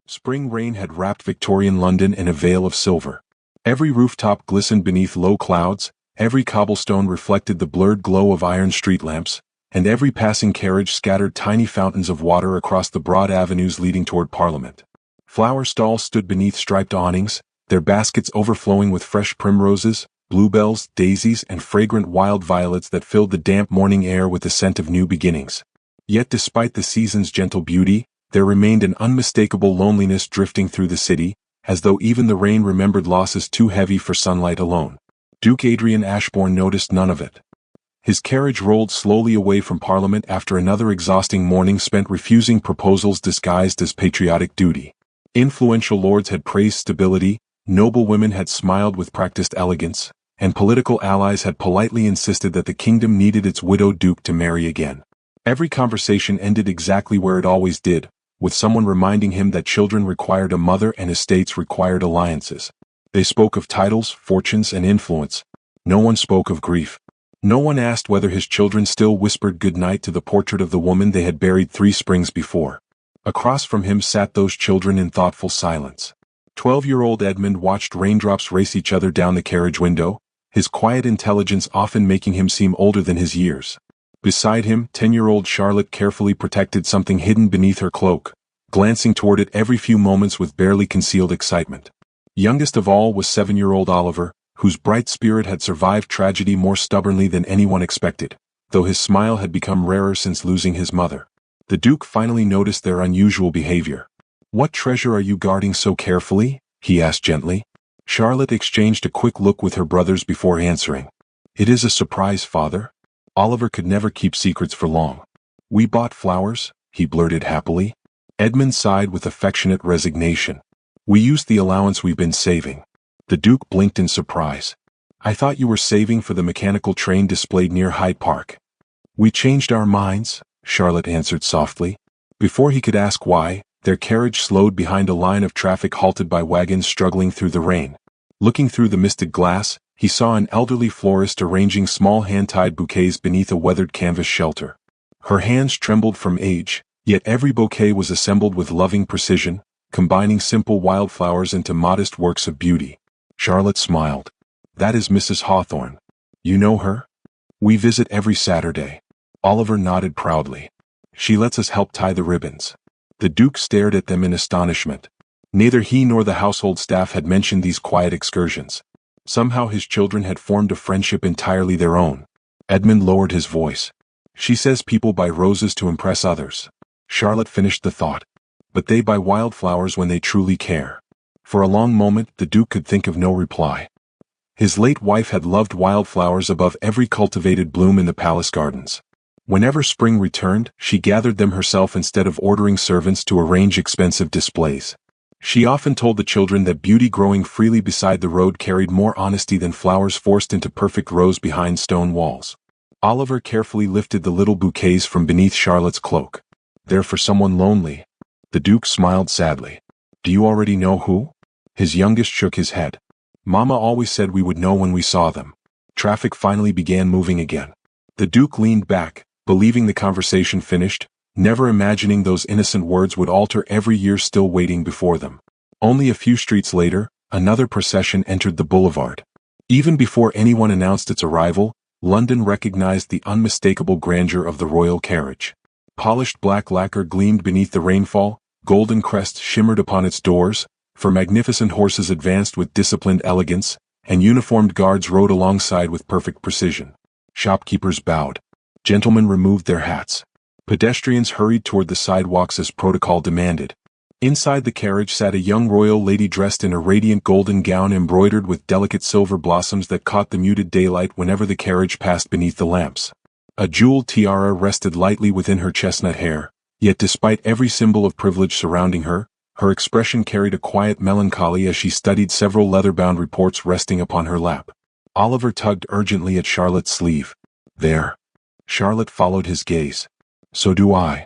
Spring rain had wrapped Victorian London in a veil of silver. Every rooftop glistened beneath low clouds, every cobblestone reflected the blurred glow of iron street lamps, and every passing carriage scattered tiny fountains of water across the broad avenues leading toward Parliament. Flower stalls stood beneath striped awnings, their baskets overflowing with fresh primroses, bluebells, daisies, and fragrant wild violets that filled the damp morning air with the scent of new beginnings. Yet despite the season's gentle beauty, there remained an unmistakable loneliness drifting through the city, as though even the rain remembered losses too heavy for sunlight alone. Duke Adrian Ashbourne noticed none of it. His carriage rolled slowly away from Parliament after another exhausting morning spent refusing proposals disguised as patriotic duty. Influential lords had praised stability, noble women had smiled with practiced elegance, and political allies had politely insisted that the kingdom needed its widowed duke to marry again. Every conversation ended exactly where it always did, with someone reminding him that children required a mother and estates required alliances. They spoke of titles, fortunes, and influence. No one spoke of grief. No one asked whether his children still whispered good night to the portrait of the woman they had buried 3 springs before. Across from him sat those children in thoughtful silence. 12-year-old Edmund watched raindrops race each other down the carriage window, his quiet intelligence often making him seem older than his years. Beside him, 10-year-old Charlotte carefully protected something hidden beneath her cloak, glancing toward it every few moments with barely concealed excitement. Youngest of all was 7-year-old Oliver, whose bright spirit had survived tragedy more stubbornly than anyone expected, though his smile had become rarer since losing his mother. The Duke finally noticed their unusual behavior. "What treasure are you guarding so carefully?" he asked gently. Charlotte exchanged a quick look with her brothers before answering. "It is a surprise, father." Oliver could never keep secrets for long. "We bought flowers," he blurted happily. Edmund sighed with affectionate resignation. "We used the allowance we've been saving." The Duke blinked in surprise. "I thought you were saving for the mechanical train displayed near Hyde Park." "We changed our minds," Charlotte answered softly. Before he could ask why, their carriage slowed behind a line of traffic halted by wagons struggling through the rain. Looking through the misted glass, he saw an elderly florist arranging small hand-tied bouquets beneath a weathered canvas shelter. Her hands trembled from age, yet every bouquet was assembled with loving precision, combining simple wildflowers into modest works of beauty. Charlotte smiled. "That is Mrs. Hawthorne. You know her?" "We visit every Saturday." Oliver nodded proudly. "She lets us help tie the ribbons." The Duke stared at them in astonishment. Neither he nor the household staff had mentioned these quiet excursions. Somehow his children had formed a friendship entirely their own. Edmund lowered his voice. "She says people buy roses to impress others." Charlotte finished the thought. "But they buy wildflowers when they truly care." For a long moment, the Duke could think of no reply. His late wife had loved wildflowers above every cultivated bloom in the palace gardens. Whenever spring returned, she gathered them herself instead of ordering servants to arrange expensive displays. She often told the children that beauty growing freely beside the road carried more honesty than flowers forced into perfect rows behind stone walls. Oliver carefully lifted the little bouquets from beneath Charlotte's cloak. "They're for someone lonely." The Duke smiled sadly. "Do you already know who?" His youngest shook his head. "Mama always said we would know when we saw them." Traffic finally began moving again. The Duke leaned back, believing the conversation finished, never imagining those innocent words would alter every year still waiting before them. Only a few streets later, another procession entered the boulevard. Even before anyone announced its arrival, London recognized the unmistakable grandeur of the royal carriage. Polished black lacquer gleamed beneath the rainfall, golden crests shimmered upon its doors, for magnificent horses advanced with disciplined elegance, and uniformed guards rode alongside with perfect precision. Shopkeepers bowed. Gentlemen removed their hats. Pedestrians hurried toward the sidewalks as protocol demanded. Inside the carriage sat a young royal lady dressed in a radiant golden gown embroidered with delicate silver blossoms that caught the muted daylight whenever the carriage passed beneath the lamps. A jeweled tiara rested lightly within her chestnut hair, yet despite every symbol of privilege surrounding her, her expression carried a quiet melancholy as she studied several leather-bound reports resting upon her lap. Oliver tugged urgently at Charlotte's sleeve. "There." Charlotte followed his gaze. "So do I."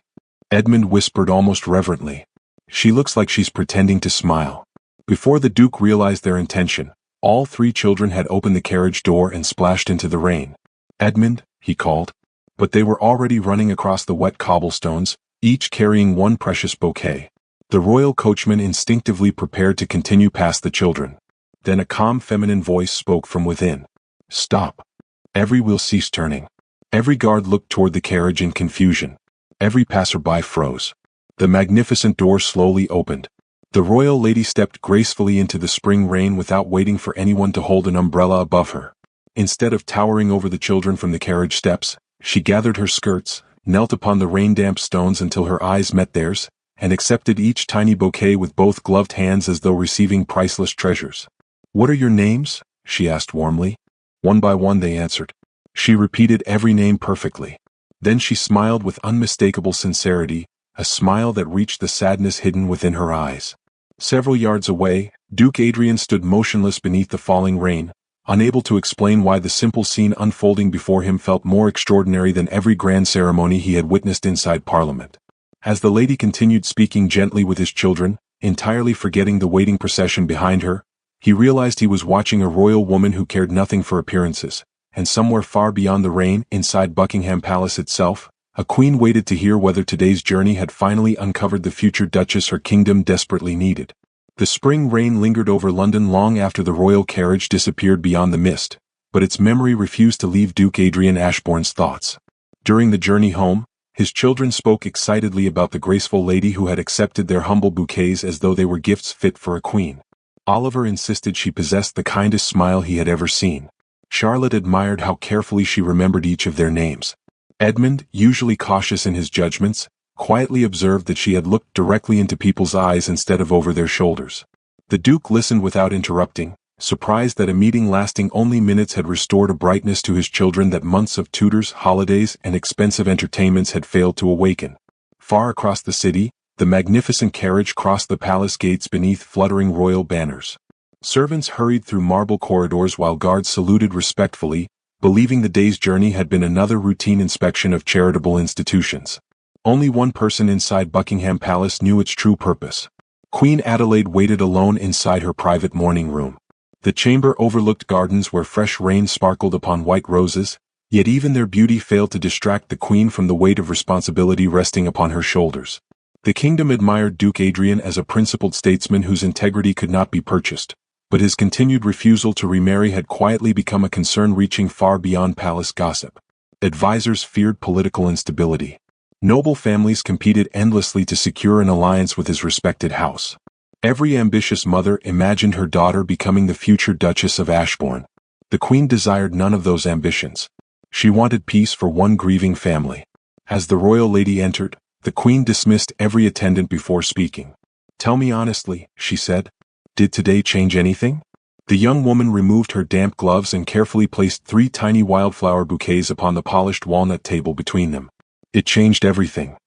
Edmund whispered almost reverently. "She looks like she's pretending to smile." Before the Duke realized their intention, all 3 children had opened the carriage door and splashed into the rain. "Edmund," he called. But they were already running across the wet cobblestones, each carrying one precious bouquet. The royal coachman instinctively prepared to continue past the children. Then a calm feminine voice spoke from within. Stop. Every wheel ceased turning. Every guard looked toward the carriage in confusion. Every passerby froze. The magnificent door slowly opened. The royal lady stepped gracefully into the spring rain without waiting for anyone to hold an umbrella above her. Instead of towering over the children from the carriage steps, she gathered her skirts, knelt upon the rain-damp stones until her eyes met theirs, and accepted each tiny bouquet with both gloved hands as though receiving priceless treasures. What are your names? She asked warmly. One by one they answered. She repeated every name perfectly. Then she smiled with unmistakable sincerity, a smile that reached the sadness hidden within her eyes. Several yards away, Duke Adrian stood motionless beneath the falling rain, unable to explain why the simple scene unfolding before him felt more extraordinary than every grand ceremony he had witnessed inside Parliament. As the lady continued speaking gently with his children, entirely forgetting the waiting procession behind her, he realized he was watching a royal woman who cared nothing for appearances, and somewhere far beyond the rain, inside Buckingham Palace itself, a queen waited to hear whether today's journey had finally uncovered the future duchess her kingdom desperately needed. The spring rain lingered over London long after the royal carriage disappeared beyond the mist, but its memory refused to leave Duke Adrian Ashbourne's thoughts. During the journey home, his children spoke excitedly about the graceful lady who had accepted their humble bouquets as though they were gifts fit for a queen. Oliver insisted she possessed the kindest smile he had ever seen. Charlotte admired how carefully she remembered each of their names. Edmund, usually cautious in his judgments, quietly observed that she had looked directly into people's eyes instead of over their shoulders. The Duke listened without interrupting, surprised that a meeting lasting only minutes had restored a brightness to his children that months of tutors, holidays, and expensive entertainments had failed to awaken. Far across the city, the magnificent carriage crossed the palace gates beneath fluttering royal banners. Servants hurried through marble corridors while guards saluted respectfully, believing the day's journey had been another routine inspection of charitable institutions. Only one person inside Buckingham Palace knew its true purpose. Queen Adelaide waited alone inside her private morning room. The chamber overlooked gardens where fresh rain sparkled upon white roses, yet even their beauty failed to distract the queen from the weight of responsibility resting upon her shoulders. The kingdom admired Duke Adrian as a principled statesman whose integrity could not be purchased, but his continued refusal to remarry had quietly become a concern reaching far beyond palace gossip. Advisors feared political instability. Noble families competed endlessly to secure an alliance with his respected house. Every ambitious mother imagined her daughter becoming the future Duchess of Ashbourne. The Queen desired none of those ambitions. She wanted peace for one grieving family. As the royal lady entered, the Queen dismissed every attendant before speaking. "Tell me honestly," she said. "Did today change anything?" The young woman removed her damp gloves and carefully placed 3 tiny wildflower bouquets upon the polished walnut table between them. "It changed everything."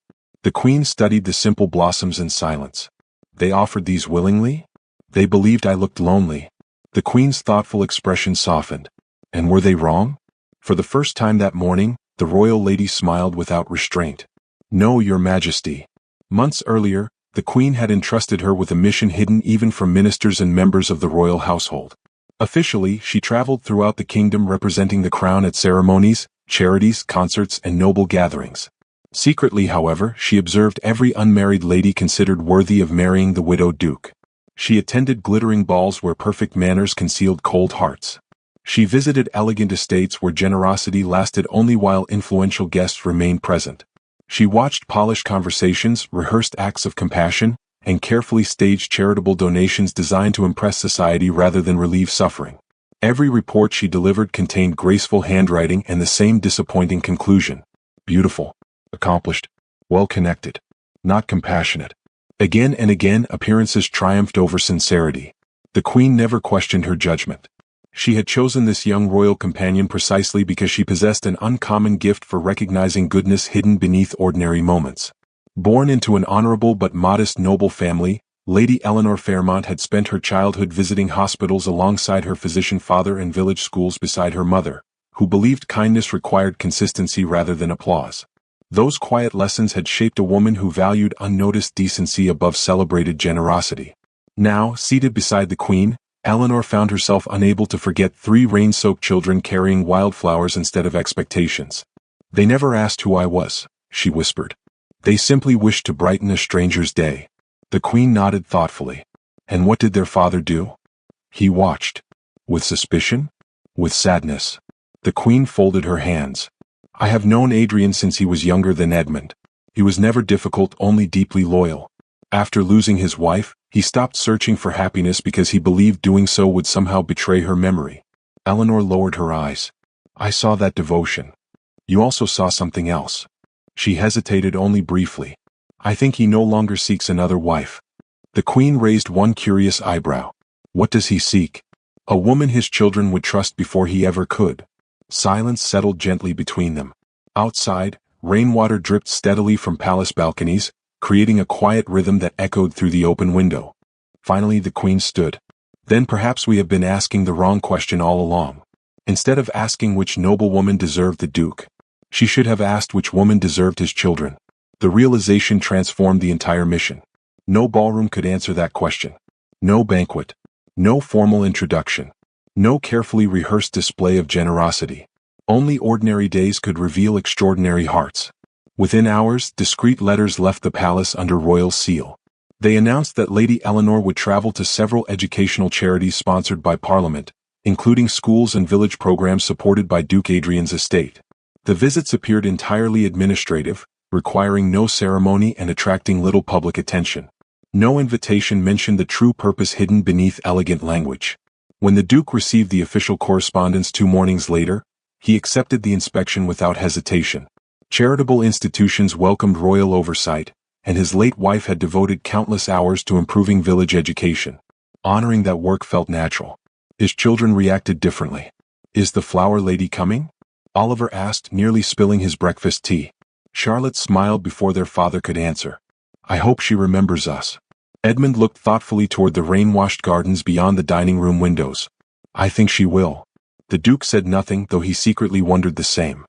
The Queen studied the simple blossoms in silence. "They offered these willingly? They believed I looked lonely." The Queen's thoughtful expression softened. "And were they wrong?" For the first time that morning, the royal lady smiled without restraint. "No, Your Majesty." Months earlier, the Queen had entrusted her with a mission hidden even from ministers and members of the royal household. Officially, she traveled throughout the kingdom representing the crown at ceremonies, charities, concerts, and noble gatherings. Secretly, however, she observed every unmarried lady considered worthy of marrying the widowed duke. She attended glittering balls where perfect manners concealed cold hearts. She visited elegant estates where generosity lasted only while influential guests remained present. She watched polished conversations, rehearsed acts of compassion, and carefully staged charitable donations designed to impress society rather than relieve suffering. Every report she delivered contained graceful handwriting and the same disappointing conclusion: beautiful, accomplished, well-connected, not compassionate. Again and again appearances triumphed over sincerity. The Queen never questioned her judgment. She had chosen this young royal companion precisely because she possessed an uncommon gift for recognizing goodness hidden beneath ordinary moments. Born into an honorable but modest noble family, Lady Eleanor Fairmont had spent her childhood visiting hospitals alongside her physician father and village schools beside her mother, who believed kindness required consistency rather than applause. Those quiet lessons had shaped a woman who valued unnoticed decency above celebrated generosity. Now, seated beside the Queen, Eleanor found herself unable to forget 3 rain-soaked children carrying wildflowers instead of expectations. "They never asked who I was," she whispered. "They simply wished to brighten a stranger's day." The Queen nodded thoughtfully. And what did their father do? He watched. With suspicion? With sadness. The Queen folded her hands. I have known Adrian since he was younger than Edmund. He was never difficult, only deeply loyal. After losing his wife, he stopped searching for happiness because he believed doing so would somehow betray her memory. Eleanor lowered her eyes. I saw that devotion. You also saw something else. She hesitated only briefly. I think he no longer seeks another wife. The Queen raised one curious eyebrow. What does he seek? A woman his children would trust before he ever could. Silence settled gently between them. Outside, rainwater dripped steadily from palace balconies, creating a quiet rhythm that echoed through the open window. Finally the Queen stood. Then perhaps we have been asking the wrong question all along. Instead of asking which noblewoman deserved the Duke, she should have asked which woman deserved his children. The realization transformed the entire mission. No ballroom could answer that question. No banquet. No formal introduction. No carefully rehearsed display of generosity. Only ordinary days could reveal extraordinary hearts. Within hours, discreet letters left the palace under royal seal. They announced that Lady Eleanor would travel to several educational charities sponsored by Parliament, including schools and village programs supported by Duke Adrian's estate. The visits appeared entirely administrative, requiring no ceremony and attracting little public attention. No invitation mentioned the true purpose hidden beneath elegant language. When the Duke received the official correspondence 2 mornings later, he accepted the inspection without hesitation. Charitable institutions welcomed royal oversight, and his late wife had devoted countless hours to improving village education. Honoring that work felt natural. His children reacted differently. Is the flower lady coming? Oliver asked, nearly spilling his breakfast tea. Charlotte smiled before their father could answer. I hope she remembers us. Edmund looked thoughtfully toward the rain-washed gardens beyond the dining room windows. I think she will. The Duke said nothing, though he secretly wondered the same.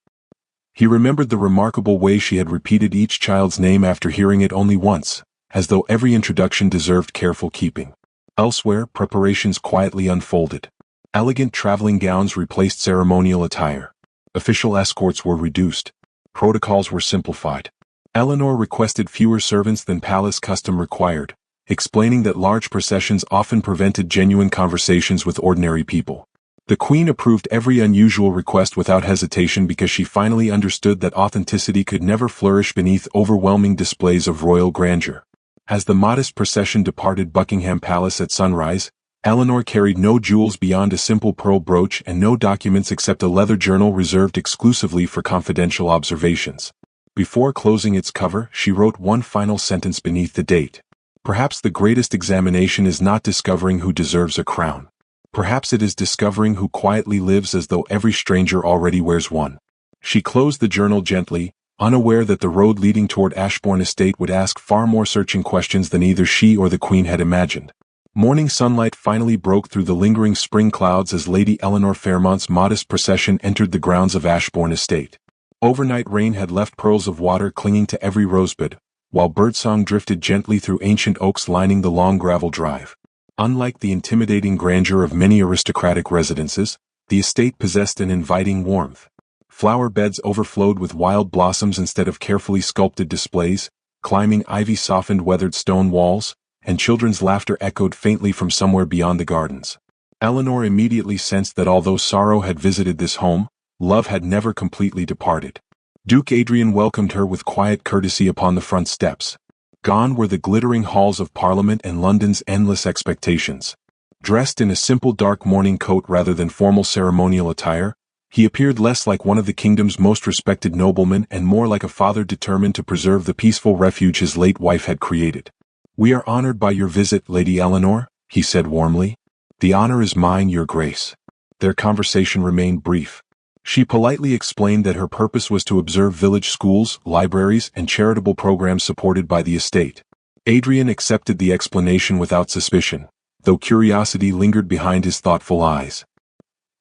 He remembered the remarkable way she had repeated each child's name after hearing it only once, as though every introduction deserved careful keeping. Elsewhere, preparations quietly unfolded. Elegant traveling gowns replaced ceremonial attire. Official escorts were reduced. Protocols were simplified. Eleanor requested fewer servants than palace custom required, explaining that large processions often prevented genuine conversations with ordinary people. The Queen approved every unusual request without hesitation because she finally understood that authenticity could never flourish beneath overwhelming displays of royal grandeur. As the modest procession departed Buckingham Palace at sunrise, Eleanor carried no jewels beyond a simple pearl brooch and no documents except a leather journal reserved exclusively for confidential observations. Before closing its cover, she wrote one final sentence beneath the date. Perhaps the greatest examination is not discovering who deserves a crown. Perhaps it is discovering who quietly lives as though every stranger already wears one. She closed the journal gently, unaware that the road leading toward Ashbourne Estate would ask far more searching questions than either she or the Queen had imagined. Morning sunlight finally broke through the lingering spring clouds as Lady Eleanor Fairmont's modest procession entered the grounds of Ashbourne Estate. Overnight rain had left pearls of water clinging to every rosebud, while birdsong drifted gently through ancient oaks lining the long gravel drive. Unlike the intimidating grandeur of many aristocratic residences, the estate possessed an inviting warmth. Flower beds overflowed with wild blossoms instead of carefully sculpted displays, climbing ivy softened weathered stone walls, and children's laughter echoed faintly from somewhere beyond the gardens. Eleanor immediately sensed that although sorrow had visited this home, love had never completely departed. Duke Adrian welcomed her with quiet courtesy upon the front steps. Gone were the glittering halls of Parliament and London's endless expectations. Dressed in a simple dark morning coat rather than formal ceremonial attire, he appeared less like one of the kingdom's most respected noblemen and more like a father determined to preserve the peaceful refuge his late wife had created. "We are honored by your visit, Lady Eleanor," he said warmly. "The honor is mine, Your Grace." Their conversation remained brief. She politely explained that her purpose was to observe village schools, libraries, and charitable programs supported by the estate. Adrian accepted the explanation without suspicion, though curiosity lingered behind his thoughtful eyes.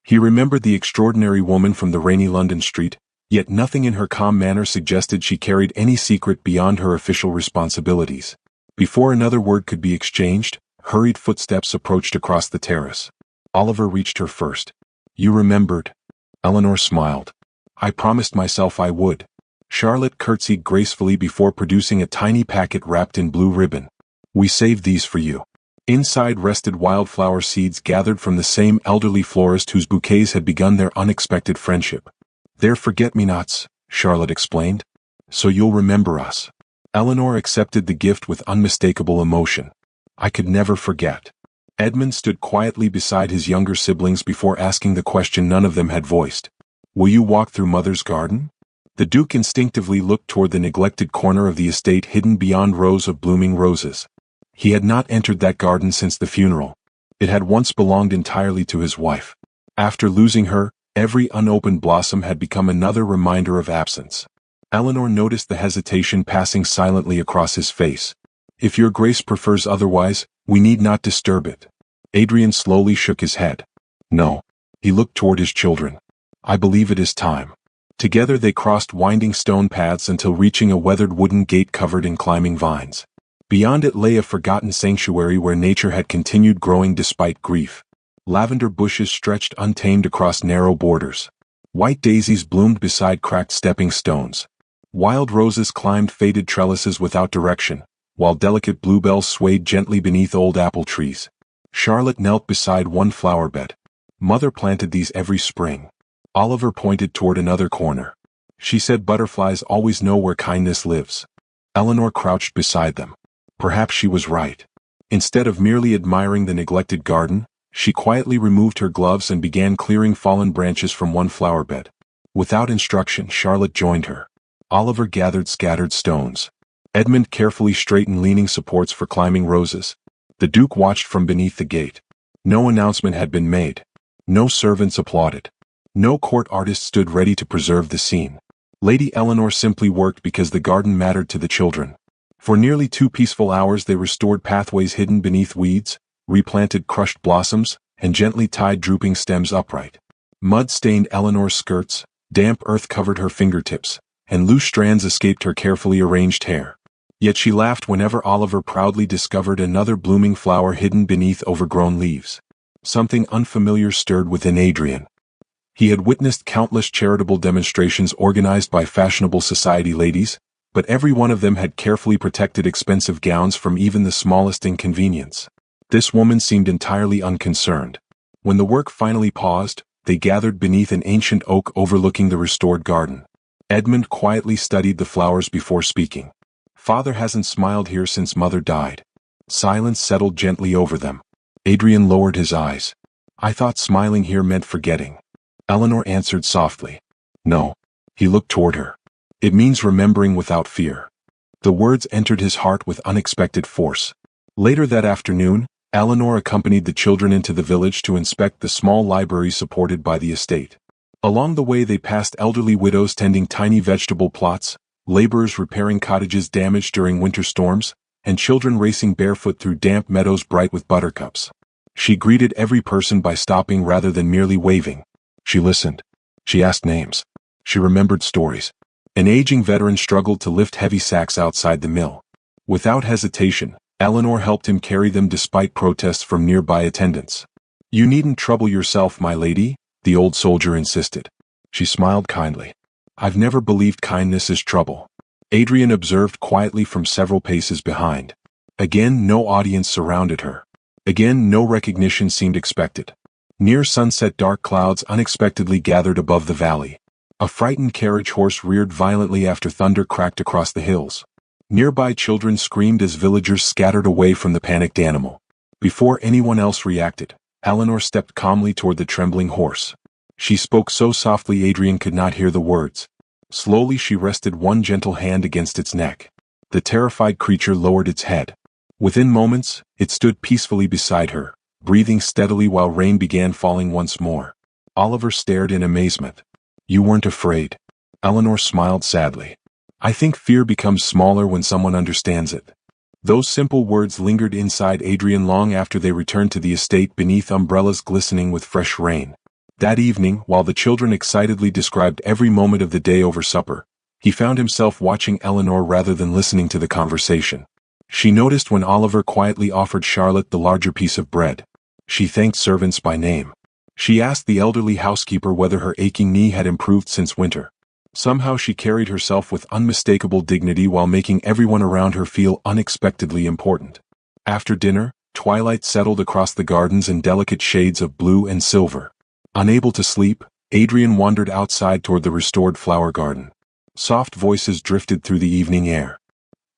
He remembered the extraordinary woman from the rainy London street, yet nothing in her calm manner suggested she carried any secret beyond her official responsibilities. Before another word could be exchanged, hurried footsteps approached across the terrace. Oliver reached her first. "You remembered." Eleanor smiled. "I promised myself I would." Charlotte curtsied gracefully before producing a tiny packet wrapped in blue ribbon. We saved these for you. Inside rested wildflower seeds gathered from the same elderly florist whose bouquets had begun their unexpected friendship. They're forget-me-nots, Charlotte explained. So you'll remember us. Eleanor accepted the gift with unmistakable emotion. I could never forget. Edmund stood quietly beside his younger siblings before asking the question none of them had voiced. Will you walk through Mother's garden? The Duke instinctively looked toward the neglected corner of the estate hidden beyond rows of blooming roses. He had not entered that garden since the funeral. It had once belonged entirely to his wife. After losing her, every unopened blossom had become another reminder of absence. Eleanor noticed the hesitation passing silently across his face. If your grace prefers otherwise, we need not disturb it. Adrian slowly shook his head. No. He looked toward his children. I believe it is time. Together they crossed winding stone paths until reaching a weathered wooden gate covered in climbing vines. Beyond it lay a forgotten sanctuary where nature had continued growing despite grief. Lavender bushes stretched untamed across narrow borders. White daisies bloomed beside cracked stepping stones. Wild roses climbed faded trellises without direction, while delicate bluebells swayed gently beneath old apple trees. Charlotte knelt beside one flower bed. Mother planted these every spring. Oliver pointed toward another corner. She said butterflies always know where kindness lives. Eleanor crouched beside them. Perhaps she was right. Instead of merely admiring the neglected garden, she quietly removed her gloves and began clearing fallen branches from one flower bed. Without instruction, Charlotte joined her. Oliver gathered scattered stones. Edmund carefully straightened leaning supports for climbing roses. The Duke watched from beneath the gate. No announcement had been made. No servants applauded. No court artist stood ready to preserve the scene. Lady Eleanor simply worked because the garden mattered to the children. For nearly 2 peaceful hours they restored pathways hidden beneath weeds, replanted crushed blossoms, and gently tied drooping stems upright. Mud stained Eleanor's skirts, damp earth covered her fingertips, and loose strands escaped her carefully arranged hair. Yet she laughed whenever Oliver proudly discovered another blooming flower hidden beneath overgrown leaves. Something unfamiliar stirred within Adrian. He had witnessed countless charitable demonstrations organized by fashionable society ladies, but every one of them had carefully protected expensive gowns from even the smallest inconvenience. This woman seemed entirely unconcerned. When the work finally paused, they gathered beneath an ancient oak overlooking the restored garden. Edmund quietly studied the flowers before speaking. Father hasn't smiled here since Mother died. Silence settled gently over them. Adrian lowered his eyes. I thought smiling here meant forgetting. Eleanor answered softly. No. He looked toward her. It means remembering without fear. The words entered his heart with unexpected force. Later that afternoon, Eleanor accompanied the children into the village to inspect the small library supported by the estate. Along the way they passed elderly widows tending tiny vegetable plots, laborers repairing cottages damaged during winter storms, and children racing barefoot through damp meadows bright with buttercups. She greeted every person by stopping rather than merely waving. She listened. She asked names. She remembered stories. An aging veteran struggled to lift heavy sacks outside the mill. Without hesitation, Eleanor helped him carry them despite protests from nearby attendants. You needn't trouble yourself, my lady, the old soldier insisted. She smiled kindly. I've never believed kindness is trouble. Adrian observed quietly from several paces behind. Again, no audience surrounded her. Again, no recognition seemed expected. Near sunset, dark clouds unexpectedly gathered above the valley. A frightened carriage horse reared violently after thunder cracked across the hills. Nearby children screamed as villagers scattered away from the panicked animal. Before anyone else reacted, Eleanor stepped calmly toward the trembling horse. She spoke so softly Adrian could not hear the words. Slowly she rested one gentle hand against its neck. The terrified creature lowered its head. Within moments, it stood peacefully beside her, breathing steadily while rain began falling once more. Oliver stared in amazement. You weren't afraid? Eleanor smiled sadly. I think fear becomes smaller when someone understands it. Those simple words lingered inside Adrian long after they returned to the estate beneath umbrellas glistening with fresh rain. That evening, while the children excitedly described every moment of the day over supper, he found himself watching Eleanor rather than listening to the conversation. She noticed when Oliver quietly offered Charlotte the larger piece of bread. She thanked servants by name. She asked the elderly housekeeper whether her aching knee had improved since winter. Somehow she carried herself with unmistakable dignity while making everyone around her feel unexpectedly important. After dinner, twilight settled across the gardens in delicate shades of blue and silver. Unable to sleep, Adrian wandered outside toward the restored flower garden. Soft voices drifted through the evening air.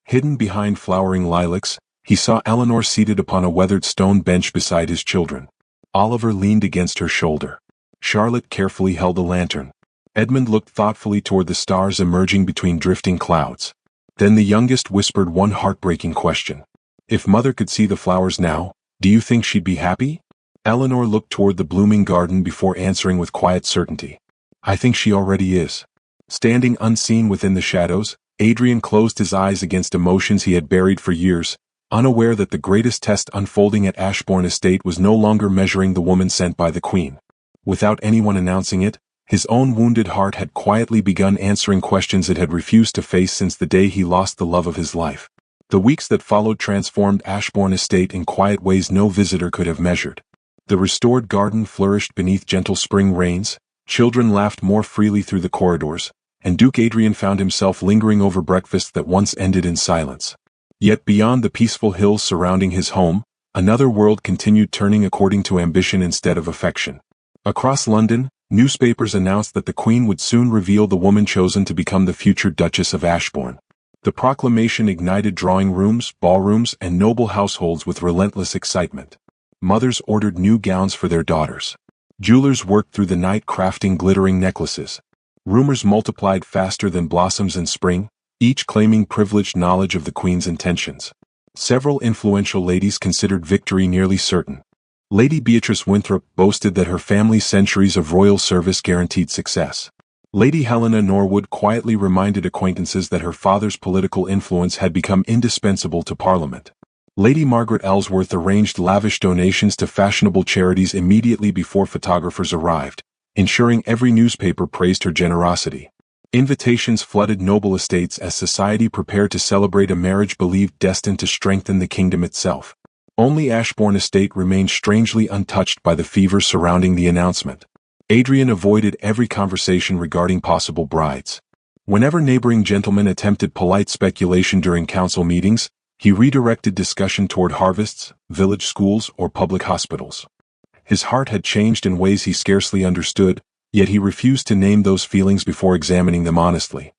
Hidden behind flowering lilacs, he saw Eleanor seated upon a weathered stone bench beside his children. Oliver leaned against her shoulder. Charlotte carefully held a lantern. Edmund looked thoughtfully toward the stars emerging between drifting clouds. Then the youngest whispered one heartbreaking question. If Mother could see the flowers now, do you think she'd be happy? Eleanor looked toward the blooming garden before answering with quiet certainty. I think she already is. Standing unseen within the shadows, Adrian closed his eyes against emotions he had buried for years, unaware that the greatest test unfolding at Ashbourne Estate was no longer measuring the woman sent by the Queen. Without anyone announcing it, his own wounded heart had quietly begun answering questions it had refused to face since the day he lost the love of his life. The weeks that followed transformed Ashbourne Estate in quiet ways no visitor could have measured. The restored garden flourished beneath gentle spring rains, children laughed more freely through the corridors, and Duke Adrian found himself lingering over breakfasts that once ended in silence. Yet beyond the peaceful hills surrounding his home, another world continued turning according to ambition instead of affection. Across London, newspapers announced that the Queen would soon reveal the woman chosen to become the future Duchess of Ashbourne. The proclamation ignited drawing rooms, ballrooms, and noble households with relentless excitement. Mothers ordered new gowns for their daughters. Jewelers worked through the night crafting glittering necklaces. Rumors multiplied faster than blossoms in spring, each claiming privileged knowledge of the Queen's intentions. Several influential ladies considered victory nearly certain. Lady Beatrice Winthrop boasted that her family's centuries of royal service guaranteed success. Lady Helena Norwood quietly reminded acquaintances that her father's political influence had become indispensable to Parliament. Lady Margaret Ellsworth arranged lavish donations to fashionable charities immediately before photographers arrived, ensuring every newspaper praised her generosity. Invitations flooded noble estates as society prepared to celebrate a marriage believed destined to strengthen the kingdom itself. Only Ashbourne Estate remained strangely untouched by the fever surrounding the announcement. Adrian avoided every conversation regarding possible brides. Whenever neighboring gentlemen attempted polite speculation during council meetings, he redirected discussion toward harvests, village schools, or public hospitals. His heart had changed in ways he scarcely understood, yet he refused to name those feelings before examining them honestly.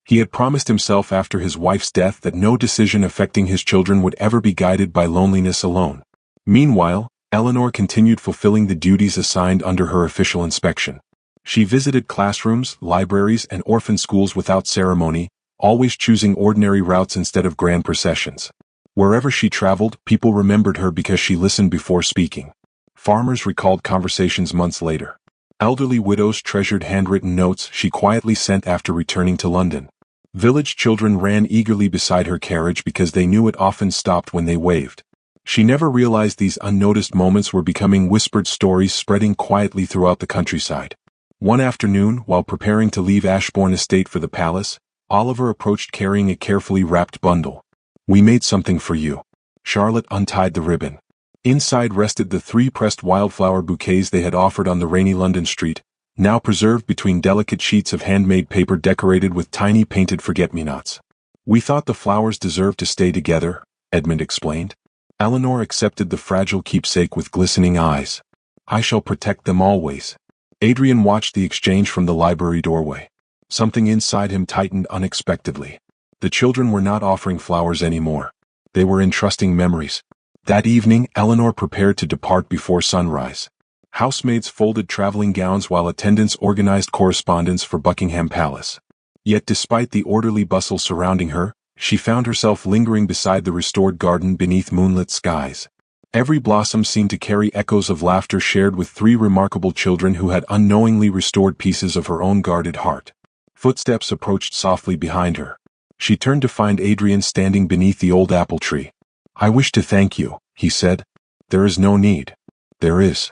He had promised himself after his wife's death that no decision affecting his children would ever be guided by loneliness alone. Meanwhile, Eleanor continued fulfilling the duties assigned under her official inspection. She visited classrooms, libraries, and orphan schools without ceremony, always choosing ordinary routes instead of grand processions. Wherever she traveled, people remembered her because she listened before speaking. Farmers recalled conversations months later. Elderly widows treasured handwritten notes she quietly sent after returning to London. Village children ran eagerly beside her carriage because they knew it often stopped when they waved. She never realized these unnoticed moments were becoming whispered stories spreading quietly throughout the countryside. One afternoon, while preparing to leave Ashbourne Estate for the palace, Oliver approached carrying a carefully wrapped bundle. "We made something for you." Charlotte untied the ribbon. Inside rested the 3 pressed wildflower bouquets they had offered on the rainy London street, now preserved between delicate sheets of handmade paper decorated with tiny painted forget-me-nots. "We thought the flowers deserved to stay together," Edmund explained. Eleanor accepted the fragile keepsake with glistening eyes. "I shall protect them always." Adrian watched the exchange from the library doorway. Something inside him tightened unexpectedly. The children were not offering flowers anymore. They were entrusting memories. That evening, Eleanor prepared to depart before sunrise. Housemaids folded traveling gowns while attendants organized correspondence for Buckingham Palace. Yet despite the orderly bustle surrounding her, she found herself lingering beside the restored garden beneath moonlit skies. Every blossom seemed to carry echoes of laughter shared with 3 remarkable children who had unknowingly restored pieces of her own guarded heart. Footsteps approached softly behind her. She turned to find Adrian standing beneath the old apple tree. "I wish to thank you," he said. "There is no need." "There is."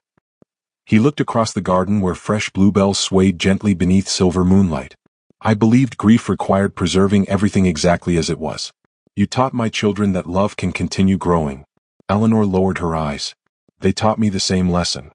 He looked across the garden where fresh bluebells swayed gently beneath silver moonlight. "I believed grief required preserving everything exactly as it was. You taught my children that love can continue growing." Eleanor lowered her eyes. "They taught me the same lesson."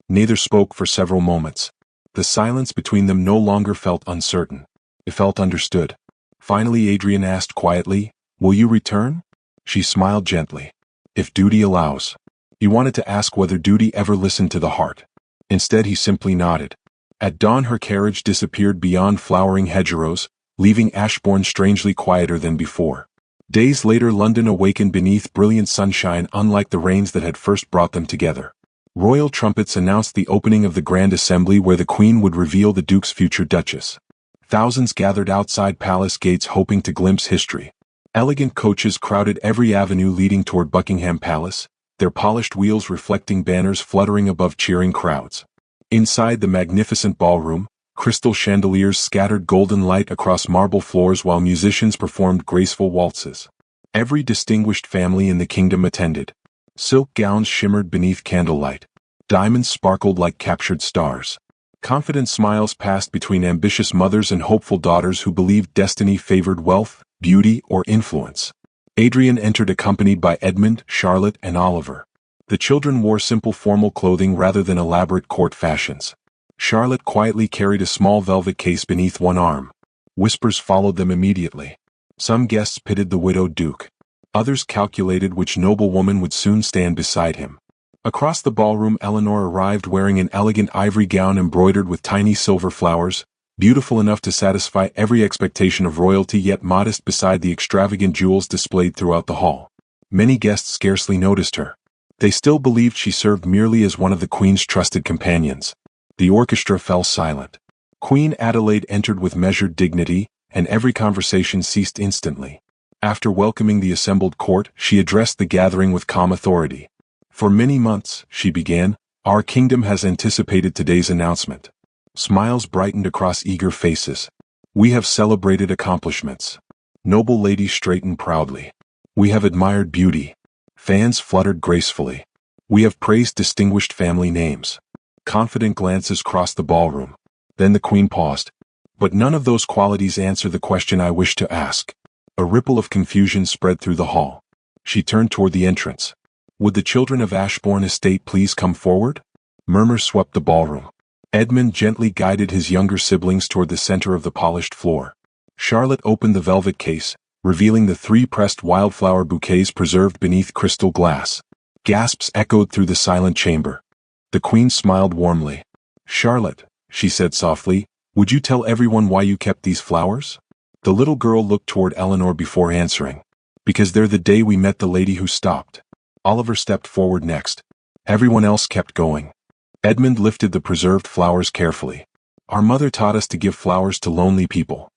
Neither spoke for several moments. The silence between them no longer felt uncertain. It felt understood. Finally Adrian asked quietly, "Will you return?" She smiled gently. if duty allows. He wanted to ask whether duty ever listened to the heart. Instead he simply nodded. At dawn her carriage disappeared beyond flowering hedgerows, leaving Ashbourne strangely quieter than before. Days later London awakened beneath brilliant sunshine unlike the rains that had first brought them together. Royal trumpets announced the opening of the Grand Assembly where the Queen would reveal the Duke's future Duchess. Thousands gathered outside palace gates hoping to glimpse history. Elegant coaches crowded every avenue leading toward Buckingham Palace, their polished wheels reflecting banners fluttering above cheering crowds. Inside the magnificent ballroom, crystal chandeliers scattered golden light across marble floors while musicians performed graceful waltzes. Every distinguished family in the kingdom attended. Silk gowns shimmered beneath candlelight. Diamonds sparkled like captured stars. Confident smiles passed between ambitious mothers and hopeful daughters who believed destiny favored wealth, beauty, or influence. Adrian entered accompanied by Edmund, Charlotte, and Oliver. The children wore simple formal clothing rather than elaborate court fashions. Charlotte quietly carried a small velvet case beneath one arm. Whispers followed them immediately. Some guests pitied the widowed Duke. Others calculated which noblewoman would soon stand beside him. Across the ballroom Eleanor arrived wearing an elegant ivory gown embroidered with tiny silver flowers, beautiful enough to satisfy every expectation of royalty yet modest beside the extravagant jewels displayed throughout the hall. Many guests scarcely noticed her. They still believed she served merely as one of the Queen's trusted companions. The orchestra fell silent. Queen Adelaide entered with measured dignity, and every conversation ceased instantly. After welcoming the assembled court, she addressed the gathering with calm authority. For many months, she began, our kingdom has anticipated today's announcement. Smiles brightened across eager faces. We have celebrated accomplishments. Noble ladies straightened proudly. We have admired beauty. Fans fluttered gracefully. We have praised distinguished family names. Confident glances crossed the ballroom. Then the Queen paused. But none of those qualities answer the question I wish to ask. A ripple of confusion spread through the hall. She turned toward the entrance. Would the children of Ashbourne Estate please come forward? Murmurs swept the ballroom. Edmund gently guided his younger siblings toward the center of the polished floor. Charlotte opened the velvet case, revealing the 3 pressed wildflower bouquets preserved beneath crystal glass. Gasps echoed through the silent chamber. The Queen smiled warmly. Charlotte, she said softly, would you tell everyone why you kept these flowers? The little girl looked toward Eleanor before answering. Because they're the day we met the lady who stopped. Oliver stepped forward next. Everyone else kept going. Edmund lifted the preserved flowers carefully. Our mother taught us to give flowers to lonely people.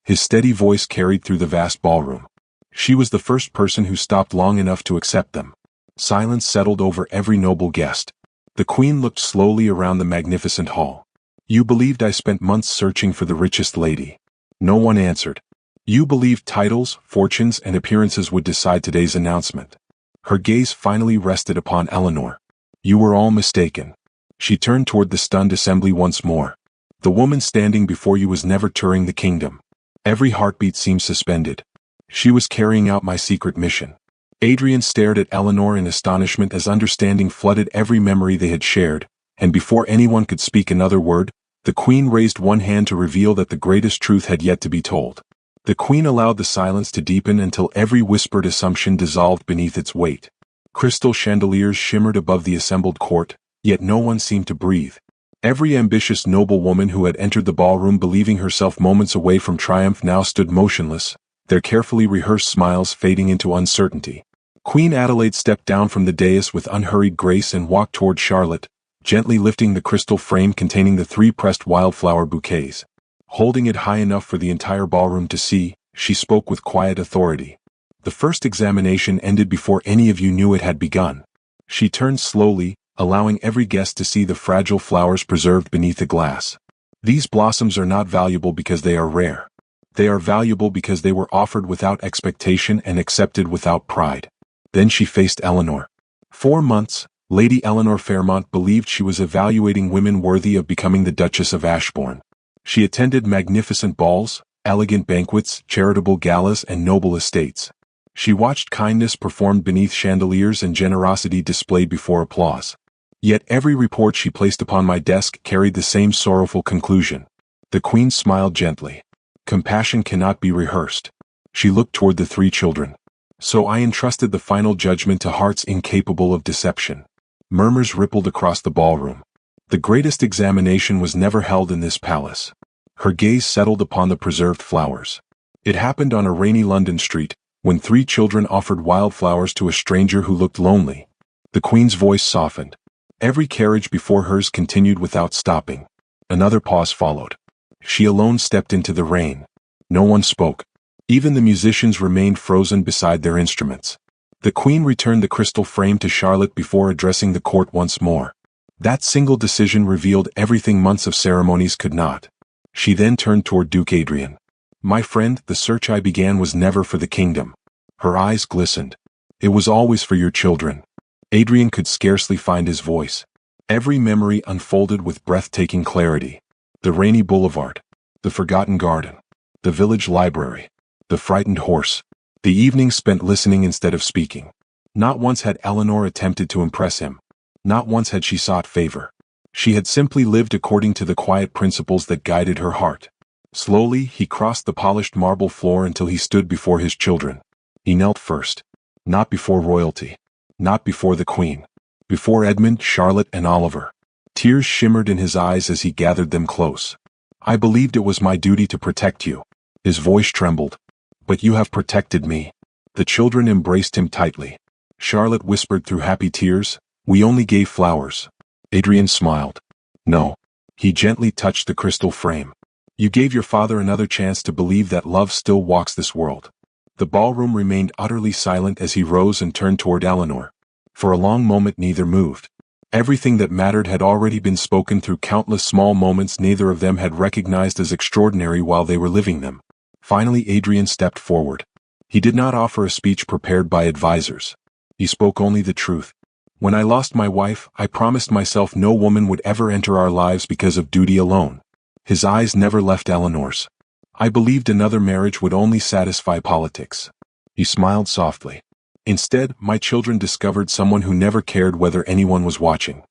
His steady voice carried through the vast ballroom. She was the first person who stopped long enough to accept them. Silence settled over every noble guest. The Queen looked slowly around the magnificent hall. You believed I spent months searching for the richest lady. No one answered. You believed titles, fortunes, and appearances would decide today's announcement. Her gaze finally rested upon Eleanor. You were all mistaken. She turned toward the stunned assembly once more. The woman standing before you was never touring the kingdom. Every heartbeat seemed suspended. She was carrying out my secret mission. Adrian stared at Eleanor in astonishment as understanding flooded every memory they had shared, and before anyone could speak another word, the Queen raised one hand to reveal that the greatest truth had yet to be told. The Queen allowed the silence to deepen until every whispered assumption dissolved beneath its weight. Crystal chandeliers shimmered above the assembled court, yet no one seemed to breathe. Every ambitious noblewoman who had entered the ballroom believing herself moments away from triumph now stood motionless, their carefully rehearsed smiles fading into uncertainty. Queen Adelaide stepped down from the dais with unhurried grace and walked toward Charlotte, gently lifting the crystal frame containing the 3 pressed wildflower bouquets. Holding it high enough for the entire ballroom to see, she spoke with quiet authority. The first examination ended before any of you knew it had begun. She turned slowly, allowing every guest to see the fragile flowers preserved beneath the glass. These blossoms are not valuable because they are rare. They are valuable because they were offered without expectation and accepted without pride. Then she faced Eleanor. 4 months, Lady Eleanor Fairmont believed she was evaluating women worthy of becoming the Duchess of Ashbourne. She attended magnificent balls, elegant banquets, charitable galas, and noble estates. She watched kindness performed beneath chandeliers and generosity displayed before applause. Yet every report she placed upon my desk carried the same sorrowful conclusion. The Queen smiled gently. Compassion cannot be rehearsed. She looked toward the 3 children. So I entrusted the final judgment to hearts incapable of deception. Murmurs rippled across the ballroom. The greatest examination was never held in this palace. Her gaze settled upon the preserved flowers. It happened on a rainy London street, when 3 children offered wildflowers to a stranger who looked lonely. The Queen's voice softened. Every carriage before hers continued without stopping. Another pause followed. She alone stepped into the rain. No one spoke. Even the musicians remained frozen beside their instruments. The Queen returned the crystal frame to Charlotte before addressing the court once more. That single decision revealed everything months of ceremonies could not. She then turned toward Duke Adrian. My friend, the search I began was never for the kingdom. Her eyes glistened. It was always for your children. Adrian could scarcely find his voice. Every memory unfolded with breathtaking clarity. The rainy boulevard. The forgotten garden. The village library. The frightened horse. The evening spent listening instead of speaking. Not once had Eleanor attempted to impress him. Not once had she sought favor. She had simply lived according to the quiet principles that guided her heart. Slowly, he crossed the polished marble floor until he stood before his children. He knelt first. Not before royalty. Not before the Queen. Before Edmund, Charlotte, and Oliver. Tears shimmered in his eyes as he gathered them close. I believed it was my duty to protect you. His voice trembled. But you have protected me. The children embraced him tightly. Charlotte whispered through happy tears, we only gave flowers. Adrian smiled. No. He gently touched the crystal frame. You gave your father another chance to believe that love still walks this world. The ballroom remained utterly silent as he rose and turned toward Eleanor. For a long moment neither moved. Everything that mattered had already been spoken through countless small moments neither of them had recognized as extraordinary while they were living them. Finally Adrian stepped forward. He did not offer a speech prepared by advisors. He spoke only the truth. When I lost my wife, I promised myself no woman would ever enter our lives because of duty alone. His eyes never left Eleanor's. I believed another marriage would only satisfy politics. He smiled softly. Instead, my children discovered someone who never cared whether anyone was watching.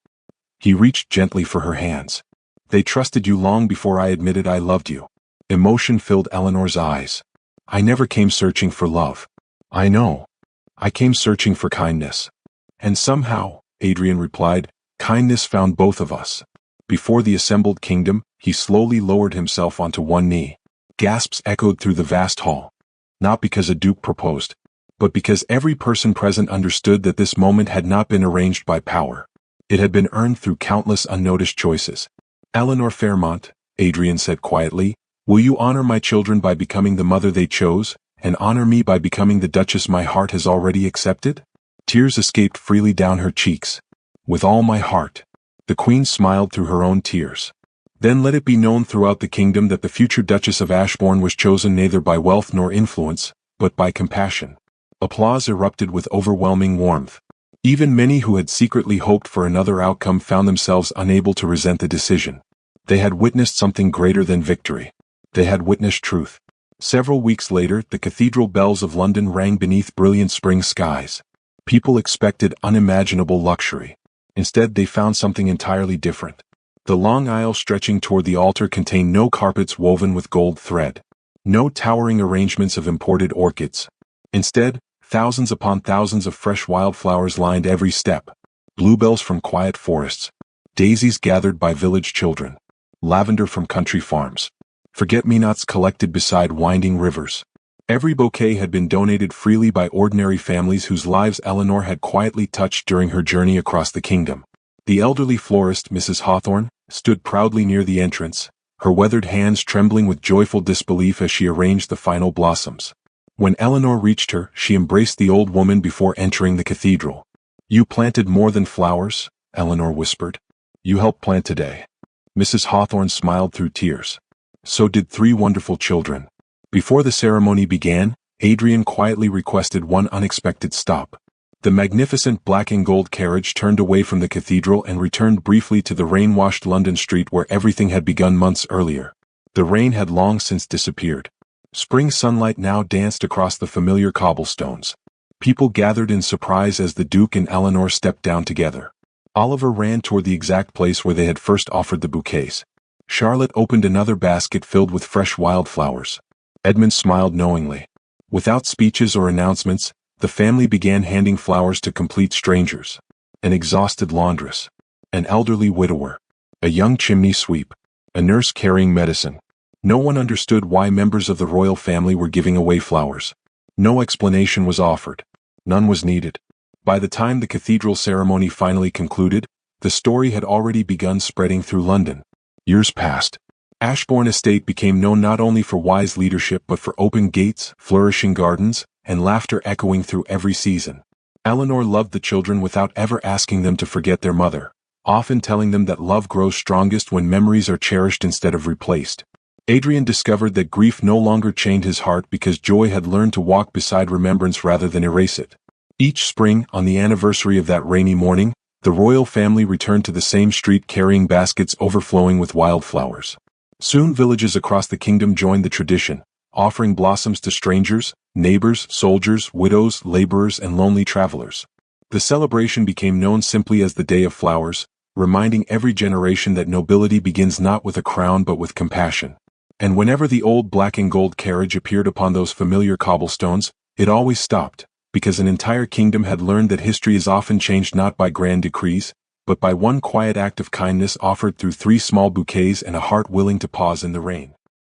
He reached gently for her hands. They trusted you long before I admitted I loved you. Emotion filled Eleanor's eyes. I never came searching for love. I know. I came searching for kindness. And somehow, Adrian replied, kindness found both of us. Before the assembled kingdom, he slowly lowered himself onto one knee. Gasps echoed through the vast hall. Not because a duke proposed, but because every person present understood that this moment had not been arranged by power. It had been earned through countless unnoticed choices. Eleanor Fairmont, Adrian said quietly, will you honor my children by becoming the mother they chose, and honor me by becoming the duchess my heart has already accepted? Tears escaped freely down her cheeks. With all my heart. The Queen smiled through her own tears. Then let it be known throughout the kingdom that the future Duchess of Ashbourne was chosen neither by wealth nor influence, but by compassion. Applause erupted with overwhelming warmth. Even many who had secretly hoped for another outcome found themselves unable to resent the decision. They had witnessed something greater than victory. They had witnessed truth. Several weeks later, the cathedral bells of London rang beneath brilliant spring skies. People expected unimaginable luxury. Instead, they found something entirely different. The long aisle stretching toward the altar contained no carpets woven with gold thread. No towering arrangements of imported orchids. Instead, thousands upon thousands of fresh wildflowers lined every step. Bluebells from quiet forests. Daisies gathered by village children. Lavender from country farms. Forget-me-nots collected beside winding rivers. Every bouquet had been donated freely by ordinary families whose lives Eleanor had quietly touched during her journey across the kingdom. The elderly florist, Mrs. Hawthorne, stood proudly near the entrance, her weathered hands trembling with joyful disbelief as she arranged the final blossoms. When Eleanor reached her, she embraced the old woman before entering the cathedral. You planted more than flowers, Eleanor whispered. You helped plant today. Mrs. Hawthorne smiled through tears. So did 3 wonderful children. Before the ceremony began, Adrian quietly requested one unexpected stop. The magnificent black and gold carriage turned away from the cathedral and returned briefly to the rain-washed London street where everything had begun months earlier. The rain had long since disappeared. Spring sunlight now danced across the familiar cobblestones. People gathered in surprise as the Duke and Eleanor stepped down together. Oliver ran toward the exact place where they had first offered the bouquets. Charlotte opened another basket filled with fresh wildflowers. Edmund smiled knowingly. Without speeches or announcements, The family began handing flowers to complete strangers. An exhausted laundress. An elderly widower. A young chimney sweep. A nurse carrying medicine. No one understood why members of the royal family were giving away flowers. No explanation was offered. None was needed. By the time the cathedral ceremony finally concluded, the story had already begun spreading through London. Years passed. Ashbourne Estate became known not only for wise leadership but for open gates, flourishing gardens, and laughter echoing through every season. Eleanor loved the children without ever asking them to forget their mother, often telling them that love grows strongest when memories are cherished instead of replaced. Adrian discovered that grief no longer chained his heart because joy had learned to walk beside remembrance rather than erase it. Each spring, on the anniversary of that rainy morning, the royal family returned to the same street carrying baskets overflowing with wildflowers. Soon villages across the kingdom joined the tradition, offering blossoms to strangers, neighbors, soldiers, widows, laborers, and lonely travelers. The celebration became known simply as the Day of Flowers, reminding every generation that nobility begins not with a crown but with compassion. And whenever the old black and gold carriage appeared upon those familiar cobblestones, it always stopped, because an entire kingdom had learned that history is often changed not by grand decrees, but by one quiet act of kindness offered through 3 small bouquets and a heart willing to pause in the rain.